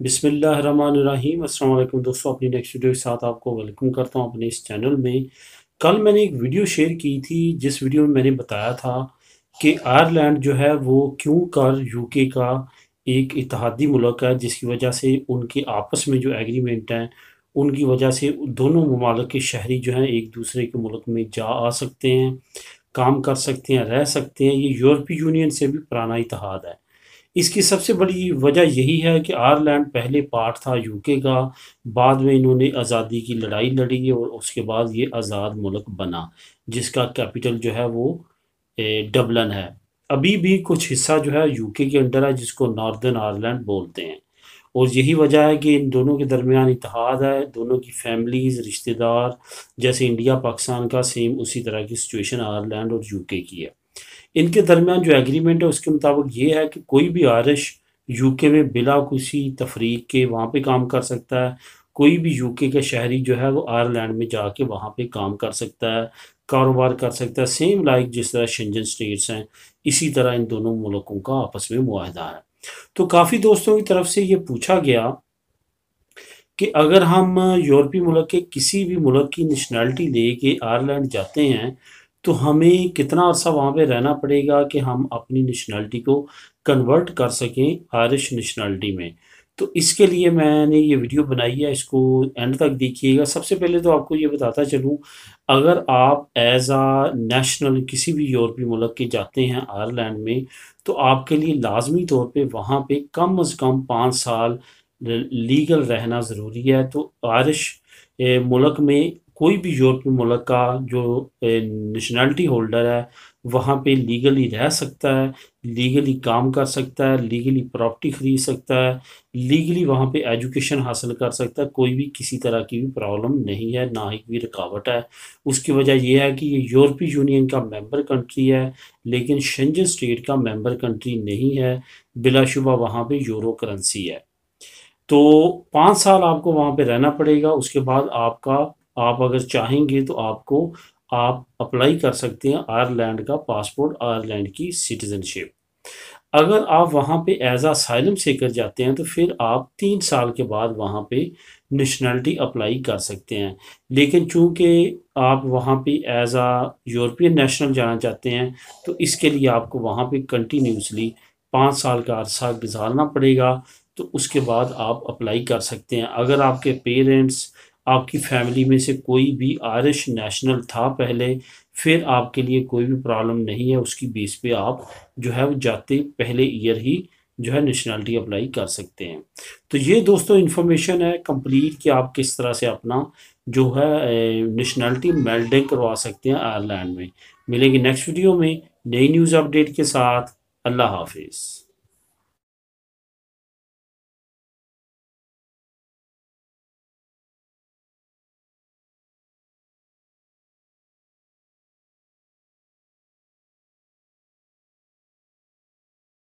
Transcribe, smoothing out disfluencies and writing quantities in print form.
बिस्मिल्लाहिर्रहमानिर्रहीम। अस्सलाम वालेकुम दोस्तों, अपनी नेक्स्ट वीडियो के साथ आपको वेलकम करता हूं अपने इस चैनल में। कल मैंने एक वीडियो शेयर की थी जिस वीडियो में मैंने बताया था कि आयरलैंड जो है वो क्यों कर यूके का एक इत्तेहादी मुल्क है, जिसकी वजह से उनके आपस में जो एग्रीमेंट हैं उनकी वजह से दोनों ममालिक के शहरी जो हैं एक दूसरे के मुल्क में जा आ सकते हैं, काम कर सकते हैं, रह सकते हैं। ये यूरोपीय यूनियन से भी पुराना इत्तेहाद है। इसकी सबसे बड़ी वजह यही है कि आयरलैंड पहले पार्ट था यूके का, बाद में इन्होंने आज़ादी की लड़ाई लड़ी और उसके बाद ये आज़ाद मुल्क बना, जिसका कैपिटल जो है वो डबलिन है। अभी भी कुछ हिस्सा जो है यूके के अंडर है, जिसको नॉर्दर्न आयरलैंड बोलते हैं। और यही वजह है कि इन दोनों के दरमियान इत्तेहाद है, दोनों की फैमिलीज़, रिश्तेदार, जैसे इंडिया पाकिस्तान का सेम उसी तरह की सिचुएशन आयरलैंड और यूके की है। इनके दरमियान जो एग्रीमेंट है उसके मुताबिक ये है कि कोई भी आयरिश यूके में बिला किसी तफरीक के वहाँ पे काम कर सकता है। कोई भी यूके का शहरी जो है वो आयरलैंड में जाके वहाँ पे काम कर सकता है, कारोबार कर सकता है। सेम लाइक जिस तरह शेंजन स्टेट्स हैं, इसी तरह इन दोनों मुल्कों का आपस में मुआहदा है। तो काफ़ी दोस्तों की तरफ से ये पूछा गया कि अगर हम यूरोपीय मुल्क के किसी भी मुल्क की नेशनैलिटी लेके आयरलैंड जाते हैं तो हमें कितना अर्सा वहाँ पे रहना पड़ेगा कि हम अपनी नेशनैलिटी को कन्वर्ट कर सकें आयरिश नेशनैलिटी में। तो इसके लिए मैंने ये वीडियो बनाई है, इसको एंड तक देखिएगा। सबसे पहले तो आपको ये बताता चलूँ, अगर आप एज आ नेशनल किसी भी यूरोपीय मुल्क के जाते हैं आयरलैंड में, तो आपके लिए लाजमी तौर पे वहाँ पे कम अज़ कम 5 साल लीगल रहना ज़रूरी है। तो आयरिश मुल्क में कोई भी यूरोपीय मुल्क का जो नेशनैलिटी होल्डर है वहाँ पे लीगली रह सकता है, लीगली काम कर सकता है, लीगली प्रॉपर्टी खरीद सकता है, लीगली वहाँ पे एजुकेशन हासिल कर सकता है। कोई भी किसी तरह की भी प्रॉब्लम नहीं है, ना ही कोई रुकावट है। उसकी वजह ये है कि ये यूरोपीय यूनियन का मेंबर कंट्री है, लेकिन शेंजन स्टेट का मेंबर कंट्री नहीं है। बिलाशुबा वहाँ पे यूरो करेंसी है। तो 5 साल आपको वहाँ पे रहना पड़ेगा। उसके बाद आप अगर चाहेंगे तो आप अप्लाई कर सकते हैं आयरलैंड का पासपोर्ट, आयरलैंड की सिटीज़नशिप। अगर आप वहाँ पे एज आ असाइलम सीकर जाते हैं तो फिर आप 3 साल के बाद वहाँ पे नेशनैलिटी अप्लाई कर सकते हैं। लेकिन चूंकि आप वहाँ पे एज आ यूरोपियन नेशनल जाना चाहते हैं तो इसके लिए आपको वहाँ पे कंटिन्यूसली 5 साल का अरसा गुजारना पड़ेगा। तो उसके बाद आप अप्लाई कर सकते हैं। अगर आपके पेरेंट्स, आपकी फैमिली में से कोई भी आयरिश नेशनल था पहले, फिर आपके लिए कोई भी प्रॉब्लम नहीं है। उसकी बेस पे आप जो है वो जाते पहले ईयर ही जो है नेशनैलिटी अप्लाई कर सकते हैं। तो ये दोस्तों इन्फॉर्मेशन है कंप्लीट कि आप किस तरह से अपना जो है नेशनैलिटी मेल्टिंग करवा सकते हैं आयरलैंड में। मिलेंगे नेक्स्ट वीडियो में नई न्यूज़ अपडेट के साथ। अल्लाह हाफिज़।